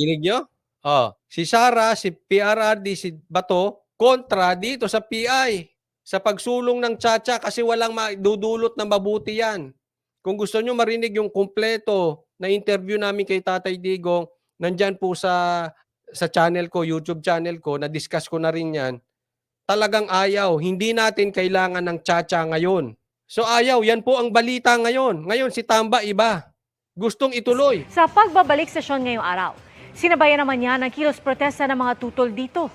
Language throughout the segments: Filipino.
Dinig niyo? Oh, si Sara, si PRRD, si Bato, kontra dito sa PI, sa pagsulong ng tiyatsa kasi walang maidudulot na mabuti yan. Kung gusto nyo marinig yung kumpleto na interview namin kay Tatay Digong, nandyan po sa channel ko, YouTube channel ko, na-discuss ko na rin yan. Talagang ayaw. Hindi natin kailangan ng tiyatsa ngayon. So ayaw, yan po ang balita ngayon. Ngayon si Tamba iba. Gustong ituloy. Sa pagbabalik sesyon ngayong araw, sinabayan naman niya ng kilos protesta ng mga tutol dito.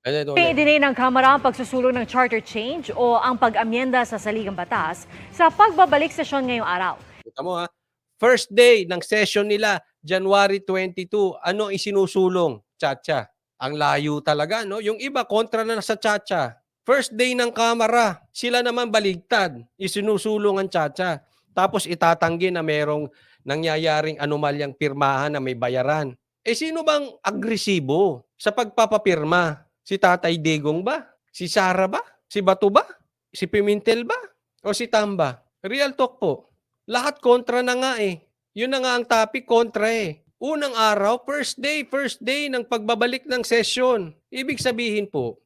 Dinay ng Kamara ang pagsusulong ng charter change o ang pag-amyenda sa saligang batas sa pagbabalik sesyon ngayong araw. Kita mo ha, first day ng session nila, January 22, ano isinusulong? Tiyatsa. Ang layo talaga, no? Yung iba kontra na sa tiyatsa. First day ng Kamara, sila naman baligtad, isinusulong ang tiyatsa. Tapos itatanggi na merong nangyayaring anomalyang pirmahan na may bayaran. Eh sino bang agresibo sa pagpapapirma? Si Tatay Digong ba? Si Sara ba? Si Bato ba? Si Pimentel ba? O si Tamba? Real talk po. Lahat kontra na nga eh. Yun na nga ang topic, kontra eh. Unang araw, first day ng pagbabalik ng session. Ibig sabihin po,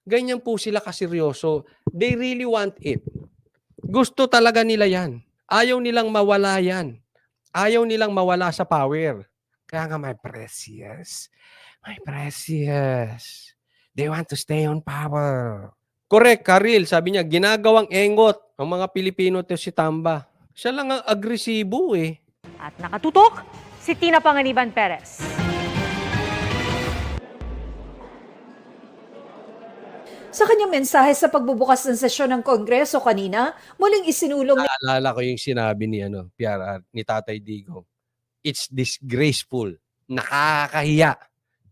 ganyan po sila kaseryoso. They really want it. Gusto talaga nila yan. Ayaw nilang mawala yan. Ayaw nilang mawala sa power. Kaya nga, my precious, they want to stay on power. Correct, Karil. Sabi niya, ginagawang engot ang mga Pilipino to si Tamba. Siya lang ang agresibo eh. At nakatutok, si Tina Panganiban Perez. Sa kanyang mensahe sa pagbubukas ng sesyon ng Kongreso kanina, muling isinulong ni Naalala ko yung sinabi ni PRR, ni Tatay Digong. It's disgraceful. Nakakahiya.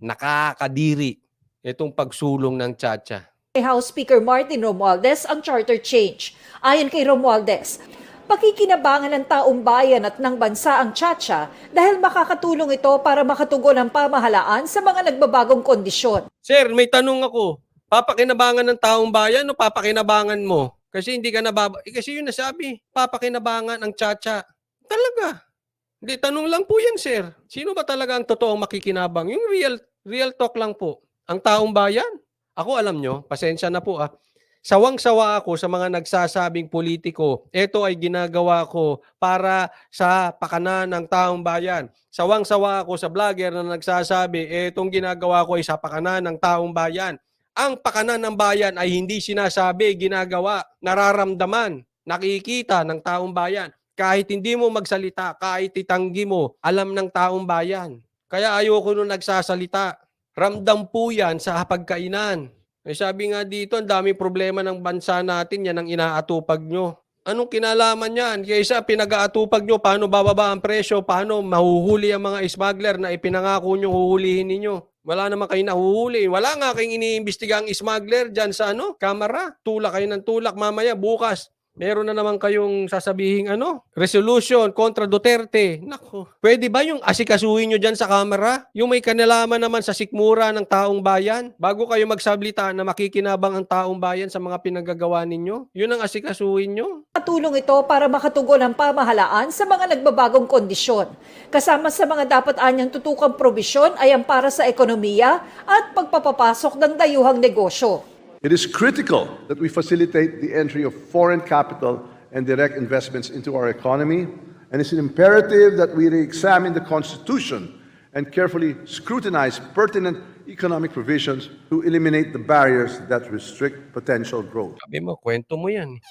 Nakakadiri. Itong pagsulong ng tiyatsa. House Speaker Martin Romualdez ang charter change. Ayon kay Romualdez, pakikinabangan ng taong bayan at ng bansa ang tiyatsa dahil makakatulong ito para makatugon ang pamahalaan sa mga nagbabagong kondisyon. Sir, may tanong ako. Papakinabangan ng taong bayan o papakinabangan mo? Kasi hindi ka kasi yun nasabi, papakinabangan ang tiyatsa. Talaga. Hindi, tanong lang po yan, sir. Sino ba talaga ang totoong makikinabang? Yung real talk lang po. Ang taong bayan. Ako alam nyo, pasensya na po Sawang-sawa ako sa mga nagsasabing politiko, ito ay ginagawa ko para sa pakanan ng taong bayan. Sawang-sawa ako sa vlogger na nagsasabi, itong ginagawa ko ay sa pakanan ng taong bayan. Ang pakanan ng bayan ay hindi sinasabi, ginagawa, nararamdaman, nakikita ng taong bayan. Kahit hindi mo magsalita, kahit itanggi mo, alam ng taong bayan. Kaya ayoko nung nagsasalita. Ramdam po yan sa hapagkainan. Eh sabi nga dito, ang daming problema ng bansa natin, yan ang inaatupag nyo. Anong kinalaman yan? Kaysa pinag-aatupag nyo, paano bababa ang presyo, paano mahuhuli ang mga smuggler na ipinangako nyo huhulihin ninyo. Wala naman kayo nahuhuli. Wala nga kayong iniimbestiga ang smuggler dyan sa Kamara. Tulak kayo ng tulak mamaya, bukas. Meron na naman kayong sasabihing resolution kontra Duterte. Nako. Pwede ba yung asikasuhin nyo dyan sa Kamara? Yung may kanalaman naman sa sikmura ng taong bayan? Bago kayo magsablita na makikinabang ang taong bayan sa mga pinagagawa ninyo? Yun ang asikasuhin nyo? Tulong ito para makatugon ang pamahalaan sa mga nagbabagong kondisyon. Kasama sa mga dapat anyang tutukang probisyon ay ang para sa ekonomiya at pagpapapasok ng dayuhang negosyo. It is critical that we facilitate the entry of foreign capital and direct investments into our economy, and it's imperative that we re-examine the Constitution and carefully scrutinize pertinent economic provisions to eliminate the barriers that restrict potential growth. Sabi mo, kwento mo yan.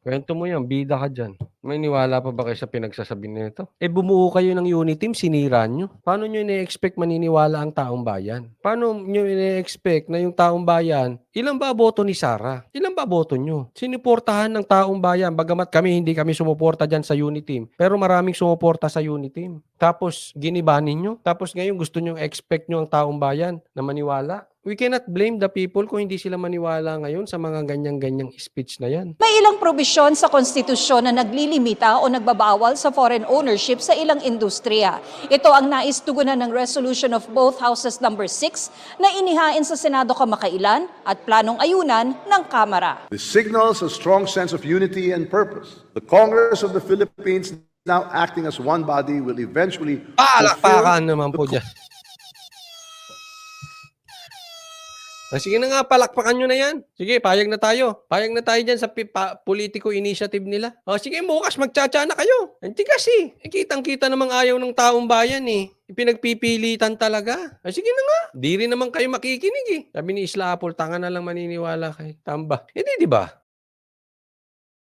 Kwento mo yan, bida ka dyan. May niwala pa ba kayo sa pinagsasabi nito? Bumuo kayo ng unit team, sinira nyo. Paano nyo ine-expect maniniwala ang taong bayan? Paano nyo ine-expect na yung taong bayan, ilan ba boto ni Sara? Ilan ba boto nyo? Sinuportahan ng taong bayan, bagamat hindi kami sumuporta dyan sa unit team. Pero maraming sumuporta sa unit team. Tapos, ginibanin nyo. Tapos ngayon, gusto nyo expect nyo ang taong bayan na maniwala. We cannot blame the people kung hindi sila maniwala ngayon sa mga ganyang-ganyang speech na yan. May ilang probisyon sa konstitusyon na naglilimita o nagbabawal sa foreign ownership sa ilang industriya. Ito ang nais tugunan ng resolution of both houses number 6 na inihain sa Senado kamakailan at planong ayunan ng Kamara. This signals a strong sense of unity and purpose. The Congress of the Philippines now acting as one body will eventually Palakpakan naman po dyan. Sige na nga, palakpakan nyo na yan. Sige, payag na tayo. Payag na tayo dyan sa political initiative nila. O sige, bukas magtsatsa na kayo. Hindi kasi. Kitang-kita namang ayaw ng taong bayan eh. Pinagpipilitan talaga. Sige na nga. Di rin naman kayo makikinig eh. Sabi ni Isla Apple, tanga na lang maniniwala kay Tamba. Hindi, di ba?